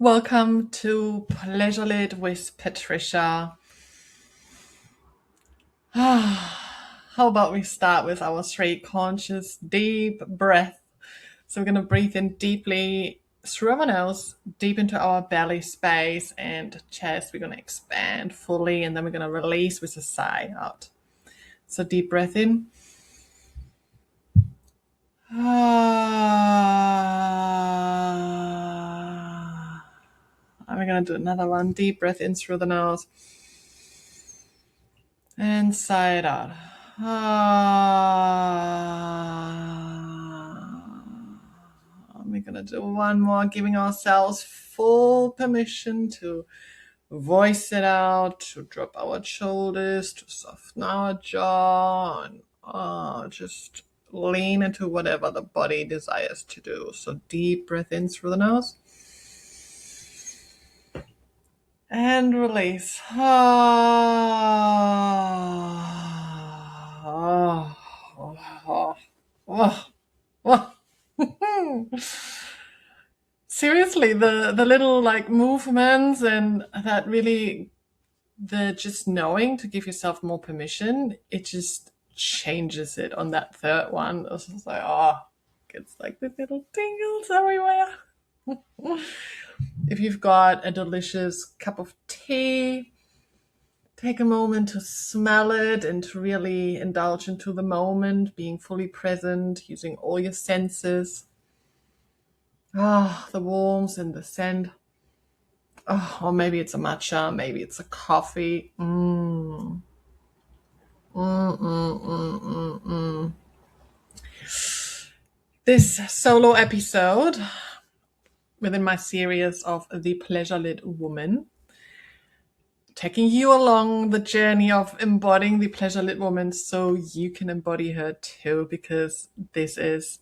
Welcome to Pleasurelit with Patricia. How about we start with our three conscious deep breath? So we're going to breathe in deeply through our nose, deep into our belly space and chest. We're going to expand fully, and then we're going to release with a sigh out. So deep breath in. And we're going to do another one. Deep breath in through the nose. And sigh it out. We're going to do one more, giving ourselves full permission to voice it out, to drop our shoulders, to soften our jaw, and just lean into whatever the body desires to do. So deep breath in through the nose. And release. Seriously, the little like movements and that really, the just knowing to give yourself more permission, it just changes it on that third one. It's just like, it's like the little tingles everywhere. If you've got a delicious cup of tea, take a moment to smell it and to really indulge into the moment, being fully present, using all your senses. The warmth and the scent. Or maybe it's a matcha, maybe it's a coffee. This solo episode within my series of The Pleasurelit Woman, taking you along the journey of embodying the Pleasurelit Woman so you can embody her too, because this is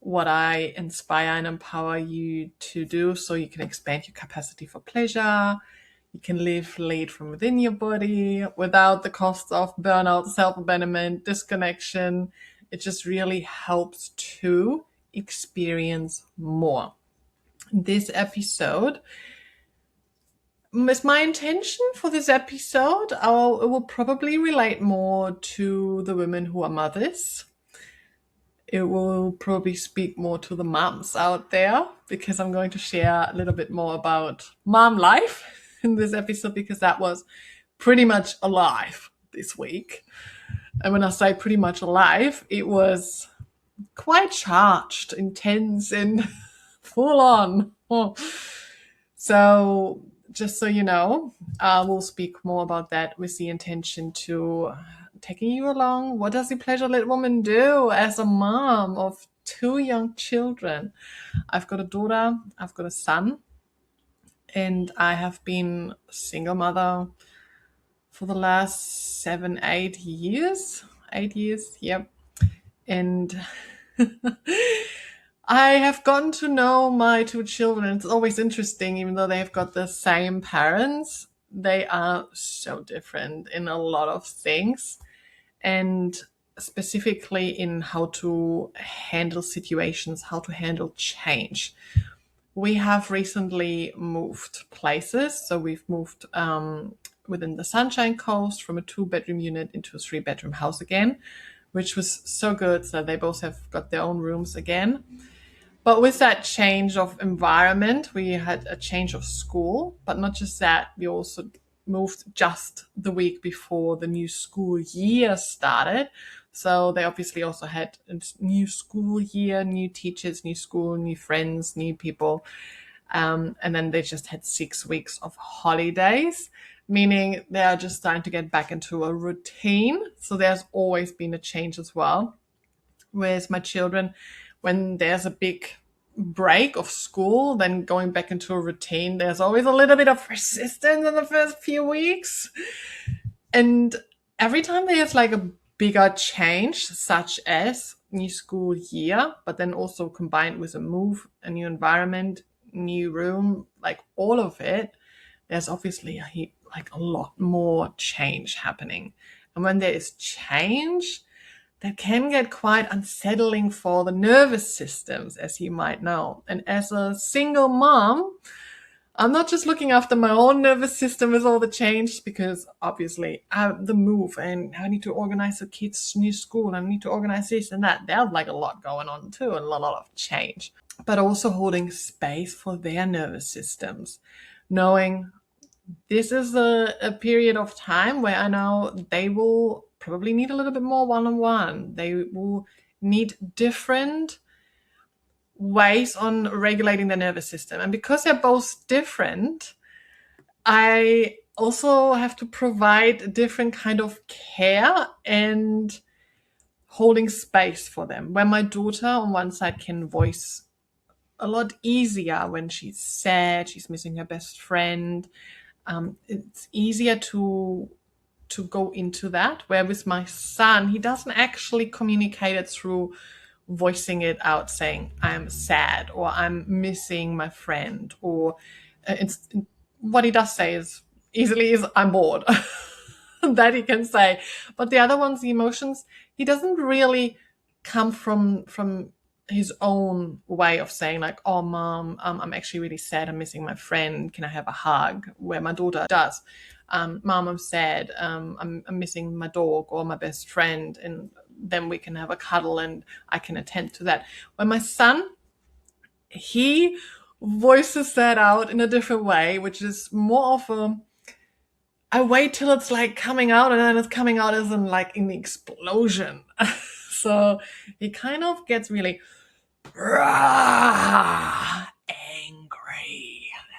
what I inspire and empower you to do, so you can expand your capacity for pleasure. You can live lead from within your body without the costs of burnout, self-abandonment, disconnection. It just really helps to experience more. This episode is my intention for this episode. It will probably relate more to the women who are mothers. It will probably speak more to the moms out there, because I'm going to share a little bit more about mom life in this episode, because that was pretty much alive this week. And when I say pretty much alive, it was quite charged, intense, and full on. So just so you know, we'll speak more about that with the intention to taking you along. What does the Pleasurelit Woman do as a mom of two young children? I've got a daughter, I've got a son, and I have been a single mother for the last 8 years. 8 years, yep. And I have gotten to know my two children. It's always interesting, even though they've got the same parents, they are so different in a lot of things, and specifically in how to handle situations, how to handle change. We have recently moved places. So we've moved within the Sunshine Coast from a 2-bedroom unit into a 3-bedroom house again, which was so good. So they both have got their own rooms again. But with that change of environment, we had a change of school. But not just that, we also moved just the week before the new school year started. So they obviously also had a new school year, new teachers, new school, new friends, new people. And then they just had 6 weeks of holidays, meaning they are just starting to get back into a routine. So there's always been a change as well. Whereas my children, when there's a big break of school, then going back into a routine, there's always a little bit of resistance in the first few weeks. And every time there's like a bigger change, such as new school year, but then also combined with a move, a new environment, new room, like all of it, there's obviously a lot more change happening. And when there is change, that can get quite unsettling for the nervous systems, as you might know. And as a single mom, I'm not just looking after my own nervous system with all the change, because obviously the move, and I need to organize the kids' new school, and I need to organize this and that. There's like a lot going on too, and a lot of change. But also holding space for their nervous systems, knowing this is a period of time where I know they will probably need a little bit more one-on-one. They will need different ways on regulating the nervous system. And because they're both different, I also have to provide a different kind of care and holding space for them. Where my daughter on one side can voice a lot easier when she's sad, she's missing her best friend. It's easier to go into that. Where with my son, he doesn't actually communicate it through voicing it out, saying I'm sad or I'm missing my friend, or it's what he does say is easily is I'm bored. That he can say. But the other ones, the emotions, he doesn't really come from his own way of saying, like, oh mom, I'm actually really sad, I'm missing my friend, can I have a hug? Where my daughter does. Mom, I'm sad, I'm missing my dog or my best friend, and then we can have a cuddle and I can attend to that. When my son, he voices that out in a different way, which is more of a, I wait till it's like coming out, and then it's coming out as in like in the explosion. So he kind of gets really angry.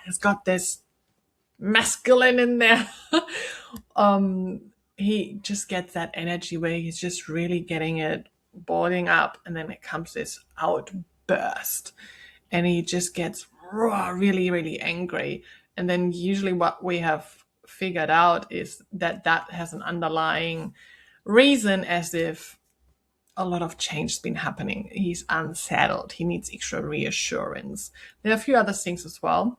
He's got this masculine in there. He just gets that energy where he's just really getting it boiling up, and then it comes this outburst, and he just gets really, really angry. And then usually what we have figured out is that that has an underlying reason, as if a lot of change has been happening. He's unsettled. He needs extra reassurance. There are a few other things as well.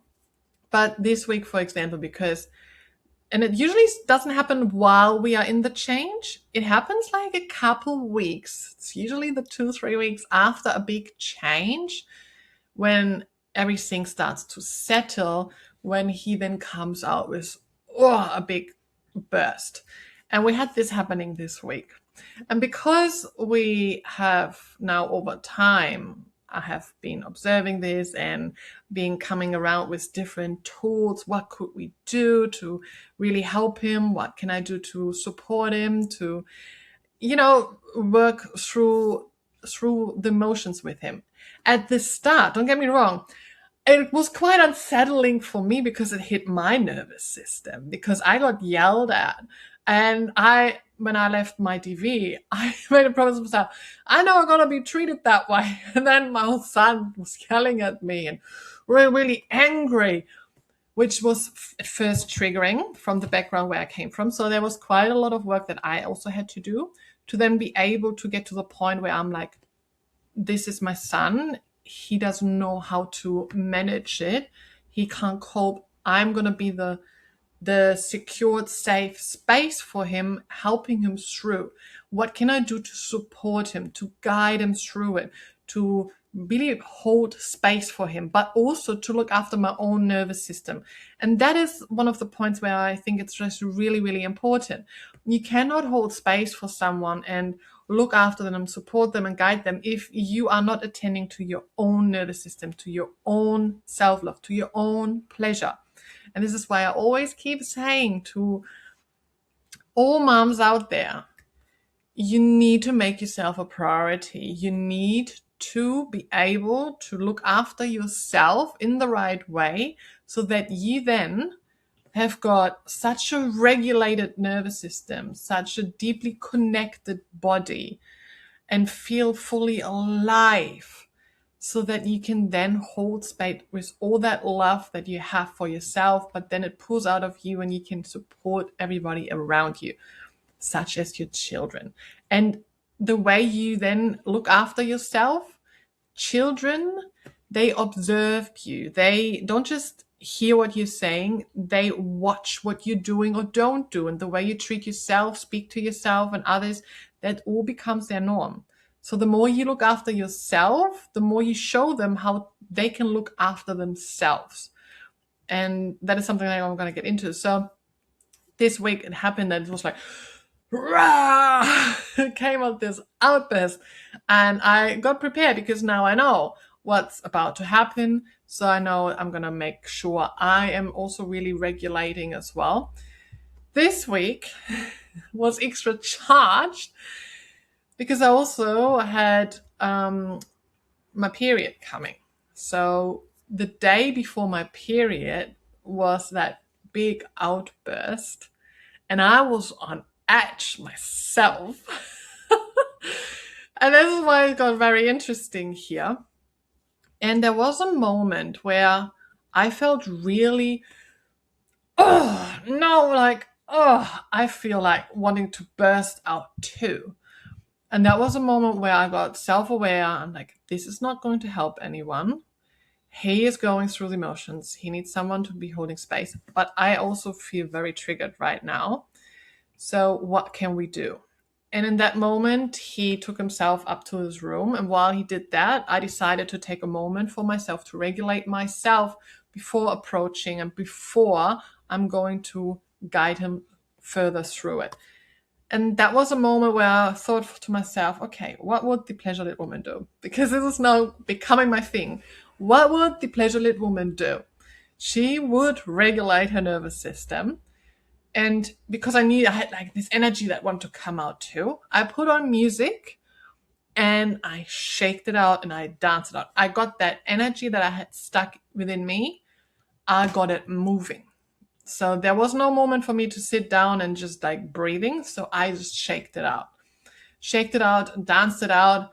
But this week, for example, because, and it usually doesn't happen while we are in the change. It happens like a couple weeks. It's usually the 2-3 weeks after a big change, when everything starts to settle, when he then comes out with a big burst. And we had this happening this week. And because we have now over time, I have been observing this and being coming around with different tools. What could we do to really help him? What can I do to support him, to, work through the motions with him? At the start, don't get me wrong, it was quite unsettling for me because it hit my nervous system, because I got yelled at. And when I left my DV, I made a promise to myself, I know I'm going to be treated that way. And then my own son was yelling at me and really, really angry, which was at first triggering from the background where I came from. So there was quite a lot of work that I also had to do to then be able to get to the point where I'm like, this is my son. He doesn't know how to manage it. He can't cope. I'm going to be the secured, safe space for him, helping him through. What can I do to support him, to guide him through it, to really hold space for him, but also to look after my own nervous system? And that is one of the points where I think it's just really, really important. You cannot hold space for someone and look after them and support them and guide them if you are not attending to your own nervous system, to your own self-love, to your own pleasure. And this is why I always keep saying to all moms out there, you need to make yourself a priority. You need to be able to look after yourself in the right way, so that you then have got such a regulated nervous system, such a deeply connected body, and feel fully alive, so that you can then hold space with all that love that you have for yourself, but then it pulls out of you and you can support everybody around you, such as your children. And the way you then look after yourself, children, they observe you. They don't just hear what you're saying, they watch what you're doing or don't do. And the way you treat yourself, speak to yourself and others, that all becomes their norm. So the more you look after yourself, the more you show them how they can look after themselves. And that is something that I'm going to get into. So this week it happened that it was like, rah! It came out this outburst. And I got prepared because now I know what's about to happen. So I know I'm going to make sure I am also really regulating as well. This week was extra charged because I also had my period coming. So the day before my period was that big outburst, and I was on edge myself. And this is why it got very interesting here. And there was a moment where I felt really, I feel like wanting to burst out too. And that was a moment where I got self-aware. I'm like, this is not going to help anyone. He is going through the emotions. He needs someone to be holding space. But I also feel very triggered right now. So what can we do? And in that moment, he took himself up to his room. And while he did that, I decided to take a moment for myself to regulate myself before approaching and before I'm going to guide him further through it. And that was a moment where I thought to myself, okay, what would the Pleasurelit Woman do? Because this is now becoming my thing. What would the Pleasurelit Woman do? She would regulate her nervous system. And because I had like this energy that wanted to come out too, I put on music and I shaked it out and I danced it out. I got that energy that I had stuck within me. I got it moving. So there was no moment for me to sit down and just like breathing. So I just shaked it out, danced it out.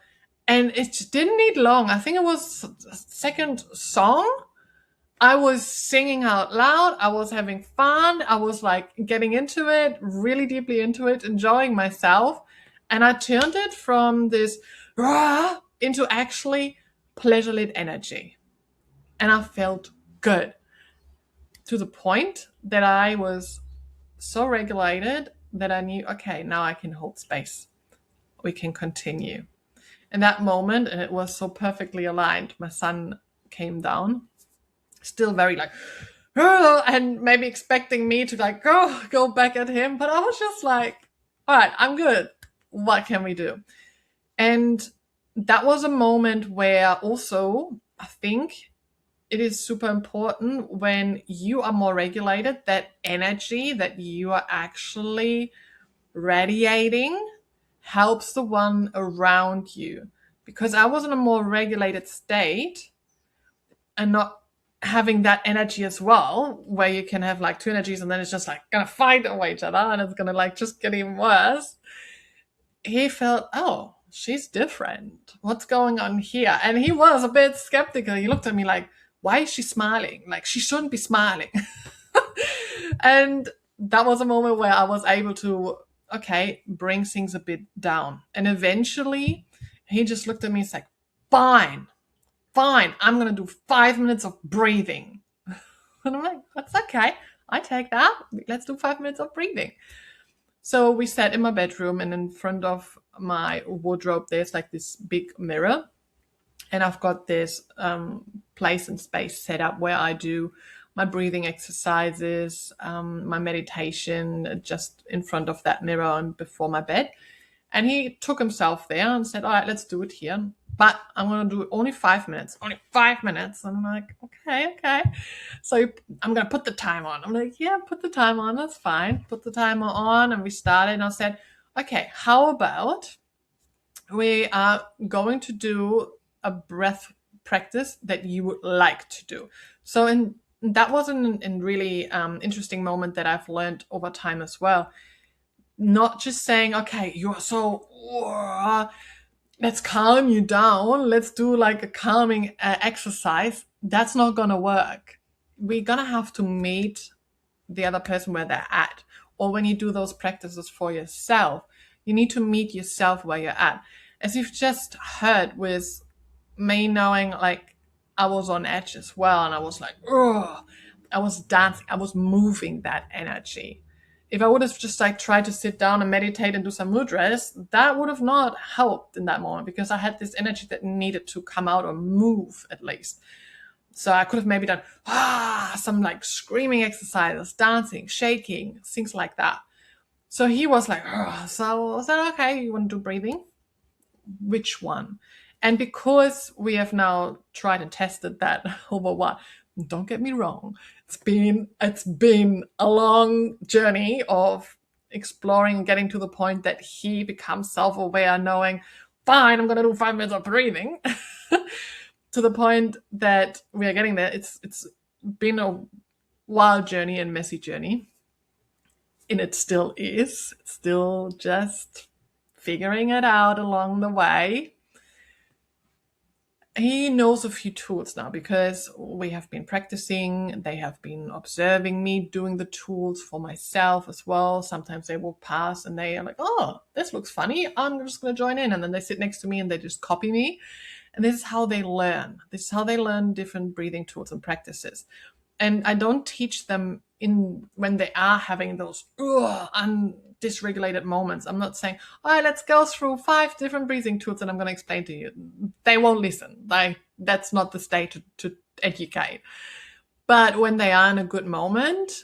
And it didn't need long. I think it was a second song. I was singing out loud. I was having fun. I was like getting into it, really deeply into it, enjoying myself. And I turned it from this rah into actually pleasure-lit energy. And I felt good to the point that I was so regulated that I knew, okay, now I can hold space. We can continue. In that moment, and it was so perfectly aligned, my son came down, still very like, and maybe expecting me to like go back at him. But I was just like, all right, I'm good. What can we do? And that was a moment where also I think it is super important when you are more regulated, that energy that you are actually radiating helps the one around you. Because I was in a more regulated state and not having that energy as well, where you can have like two energies and then it's just like gonna fight over each other and it's gonna like just get even worse. He felt, oh, she's different. What's going on here? And he was a bit skeptical. He looked at me like, why is she smiling? Like, she shouldn't be smiling. And that was a moment where I was able to, okay, bring things a bit down. And eventually he just looked at me and said, fine, I'm going to do 5 minutes of breathing. And I'm like, that's okay. I take that. Let's do 5 minutes of breathing. So we sat in my bedroom, and in front of my wardrobe, there's like this big mirror. And I've got this place and space set up where I do my breathing exercises, my meditation just in front of that mirror and before my bed. And he took himself there and said, all right, let's do it here. But I'm going to do only 5 minutes. Only 5 minutes. And I'm like, okay. So I'm going to put the timer on. I'm like, yeah, put the timer on. That's fine. Put the timer on. And we started. And I said, okay, how about we are going to do a breath practice that you would like to do. So that was a really interesting moment that I've learned over time as well. Not just saying, okay, you're so, let's calm you down. Let's do like a calming exercise. That's not going to work. We're going to have to meet the other person where they're at. Or when you do those practices for yourself, you need to meet yourself where you're at. As you've just heard with me knowing, like, I was on edge as well. And I was like, I was dancing. I was moving that energy. If I would have just like tried to sit down and meditate and do some mudras, that would have not helped in that moment because I had this energy that needed to come out or move at least. So I could have maybe done some like screaming exercises, dancing, shaking, things like that. So he was like, so I said, okay, you want to do breathing? Which one? And because we have now tried and tested that over what, don't get me wrong, it's been a long journey of exploring and getting to the point that he becomes self-aware, knowing, fine, I'm gonna do 5 minutes of breathing. To the point that we are getting there. It's been a wild journey and messy journey. And it still is. It's still just figuring it out along the way. He knows a few tools now because we have been practicing. They have been observing me doing the tools for myself as well. Sometimes they walk past and they are like, oh, this looks funny. I'm just going to join in. And then they sit next to me and they just copy me. And this is how they learn. This is how they learn different breathing tools and practices. And I don't teach them in when they are having those dysregulated moments. I'm not saying, all right, let's go through 5 different breathing tools and I'm going to explain to you. They won't listen. That's not the stage to educate. But when they are in a good moment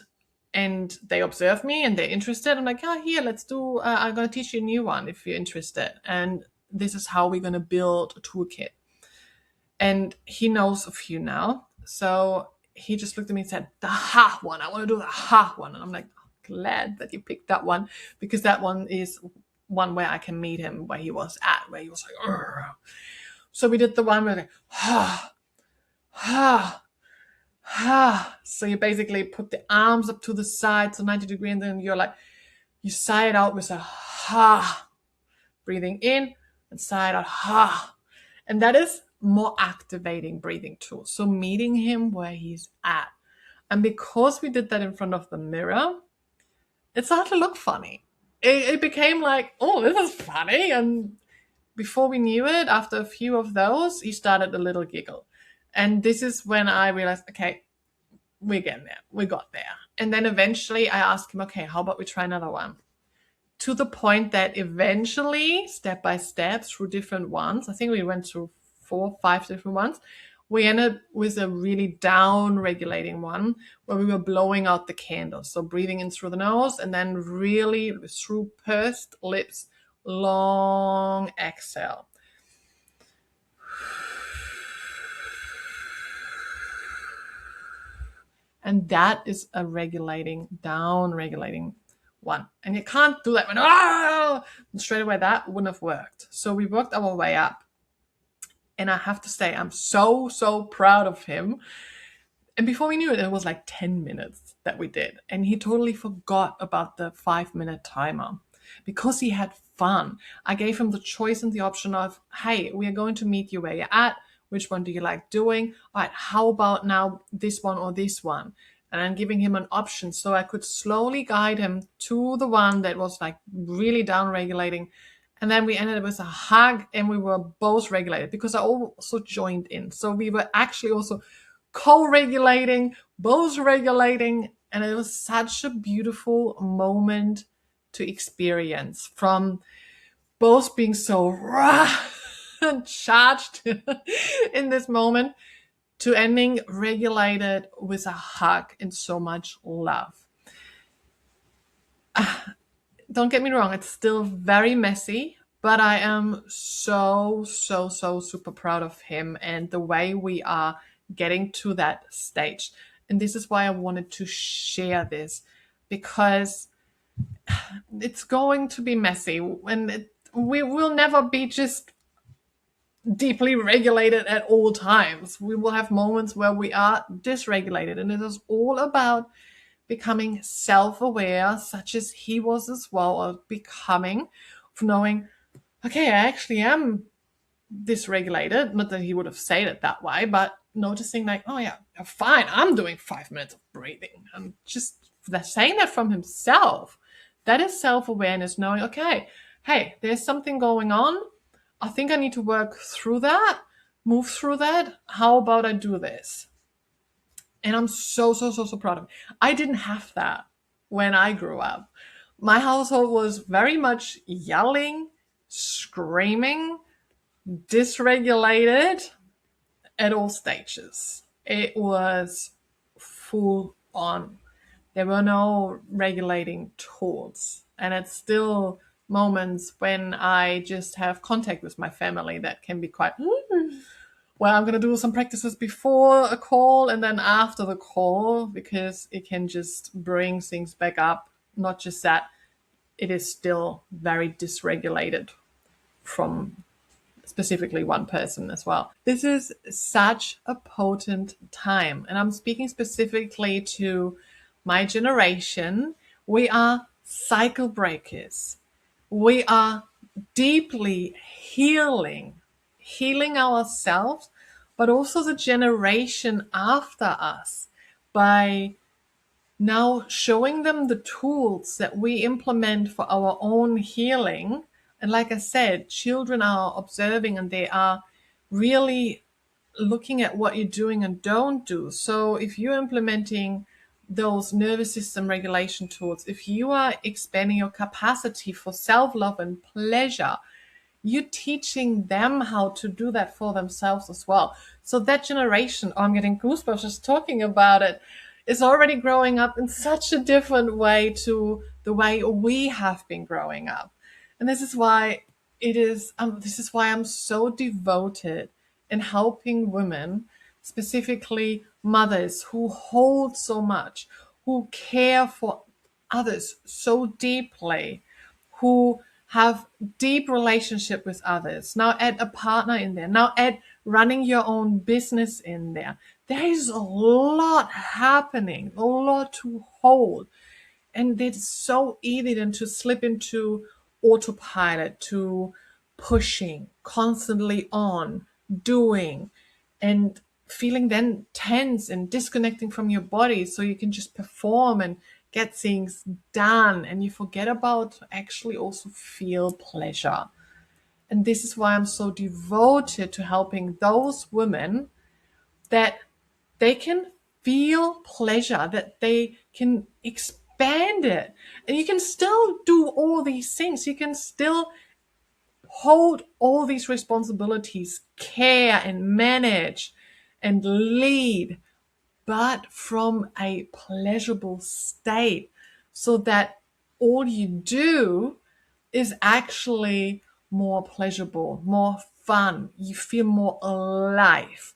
and they observe me and they're interested, I'm like, oh, here, let's do, I'm going to teach you a new one if you're interested. And this is how we're going to build a toolkit. And he knows a few now. So he just looked at me and said, the ha one. I want to do the ha one. And I'm like, oh, glad that you picked that one, because that one is one where I can meet him where he was at, where he was like, urgh. So we did the one where like, ha, ha, ha. So you basically put the arms up to the side, so 90 degrees, and then you're like, you sigh it out with a ha, breathing in and sigh it out, ha. And that is more activating breathing tool. So meeting him where he's at. And because we did that in front of the mirror, it started to look funny. It became like, oh, this is funny. And before we knew it, after a few of those, he started a little giggle. And this is when I realized, okay, we're getting there. We got there. And then eventually I asked him, okay, how about we try another one? To the point that eventually, step by step, through different ones, I think we went through 4 or 5 different ones, we ended with a really down regulating one where we were blowing out the candle. So breathing in through the nose and then really through pursed lips, long exhale. And that is a regulating, down regulating one. And you can't do that when, straight away, that wouldn't have worked. So we worked our way up. And I have to say, I'm so, so proud of him. And before we knew it, it was like 10 minutes that we did. And he totally forgot about the 5-minute timer because he had fun. I gave him the choice and the option of, hey, we are going to meet you where you're at. Which one do you like doing? All right, how about now this one or this one? And I'm giving him an option so I could slowly guide him to the one that was like really down regulating. And then we ended up with a hug and we were both regulated because I also joined in. So we were actually also co-regulating, both regulating. And it was such a beautiful moment to experience, from both being so raw and charged in this moment to ending regulated with a hug and so much love. Don't get me wrong, it's still very messy, but I am so, so, so super proud of him and the way we are getting to that stage. And this is why I wanted to share this, because it's going to be messy and we will never be just deeply regulated at all times. We will have moments where we are dysregulated, and it is all about becoming self-aware, such as he was as well, of becoming, of knowing, okay, I actually am dysregulated. Not that he would have said it that way, but noticing like, oh yeah, fine, I'm doing 5 minutes of breathing. And just saying that from himself, that is self-awareness, knowing, okay, hey, there's something going on. I think I need to work through that, move through that. How about I do this? And I'm so, so, so, so proud of it. I didn't have that when I grew up. My household was very much yelling, screaming, dysregulated at all stages. it was full on. There were no regulating tools. And it's still moments when I just have contact with my family that can be quite, well, I'm going to do some practices before a call and then after the call, because it can just bring things back up. Not just that, it is still very dysregulated from specifically one person as well. This is such a potent time. And I'm speaking specifically to my generation. We are cycle breakers. We are deeply healing ourselves, but also the generation after us by now showing them the tools that we implement for our own healing. And like I said, children are observing and they are really looking at what you're doing and don't do. So if you're implementing those nervous system regulation tools, if you are expanding your capacity for self-love and pleasure, you're teaching them how to do that for themselves as well. So that generation, oh, I'm getting goosebumps just talking about it, is already growing up in such a different way to the way we have been growing up. And this is why this is why I'm so devoted in helping women, specifically mothers who hold so much, who care for others so deeply, who have deep relationship with others. Now add a partner in there. Now add running your own business in there. There is a lot happening, a lot to hold. And it's so easy then to slip into autopilot, to pushing, constantly on, doing, and feeling then tense and disconnecting from your body so you can just perform and get things done. And you forget about actually also feel pleasure. And this is why I'm so devoted to helping those women that they can feel pleasure, that they can expand it. And you can still do all these things. You can still hold all these responsibilities, care and manage and lead, but from a pleasurable state, so that all you do is actually more pleasurable, more fun. You feel more alive,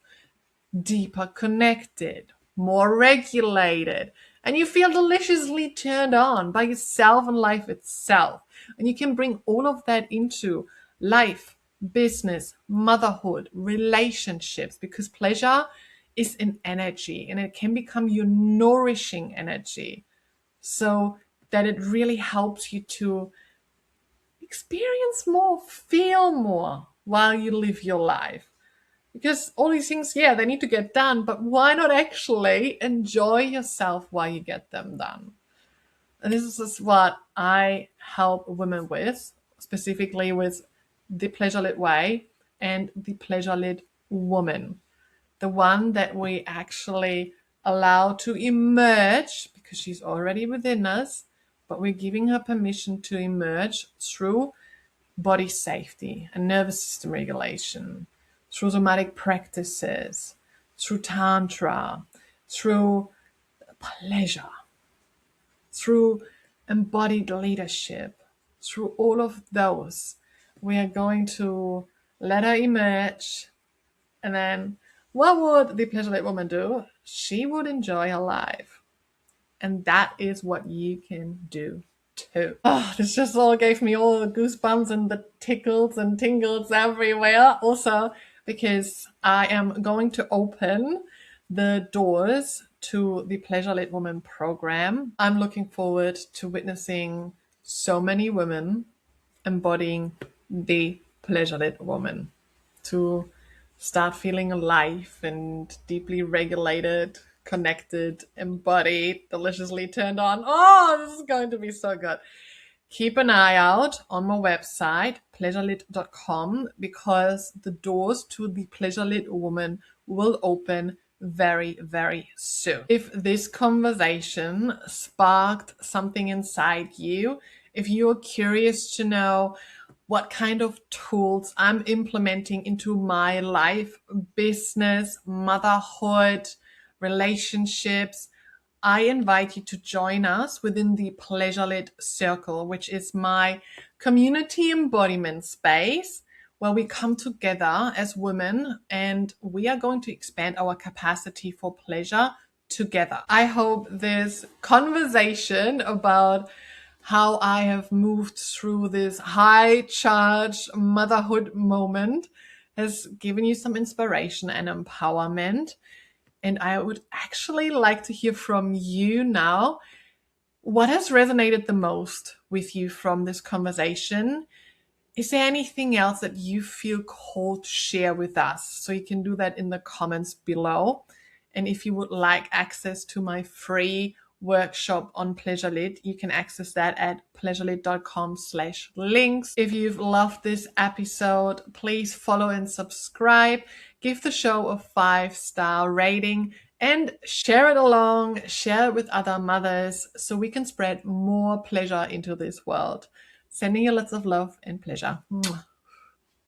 deeper connected, more regulated, and you feel deliciously turned on by yourself and life itself. And you can bring all of that into life, business, motherhood, relationships, because pleasure is an energy and it can become your nourishing energy, so that it really helps you to experience more, feel more while you live your life. Because all these things, yeah, they need to get done, but why not actually enjoy yourself while you get them done? And this is what I help women with, specifically with the Pleasurelit Way and the Pleasurelit Woman. The one that we actually allow to emerge, because she's already within us, but we're giving her permission to emerge through body safety and nervous system regulation, through somatic practices, through tantra, through pleasure, through embodied leadership, through all of those. We are going to let her emerge. And then what would the Pleasurelit Woman do? She would enjoy her life. And that is what you can do too. Oh, this just all gave me all the goosebumps and the tickles and tingles everywhere. Also, because I am going to open the doors to the Pleasurelit Woman program. I'm looking forward to witnessing so many women embodying the Pleasurelit Woman, to start feeling alive and deeply regulated, connected, embodied, deliciously turned on. Oh, this is going to be so good. Keep an eye out on my website, pleasurelit.com, because the doors to the Pleasurelit Woman will open very, very soon. If this conversation sparked something inside you, if you're curious to know what kind of tools I'm implementing into my life, business, motherhood, relationships, I invite you to join us within the Pleasurelit Circle, which is my community embodiment space where we come together as women and we are going to expand our capacity for pleasure together. I hope this conversation about how I have moved through this high charge motherhood moment has given you some inspiration and empowerment. And I would actually like to hear from you now. What has resonated the most with you from this conversation? Is there anything else that you feel called to share with us? So you can do that in the comments below. And if you would like access to my free workshop on Pleasurelit, you can access that at pleasurelit.com/links. If you've loved this episode, please follow and subscribe. Give the show a 5-star rating and share it along, share it with other mothers so we can spread more pleasure into this world. Sending you lots of love and pleasure. Mwah.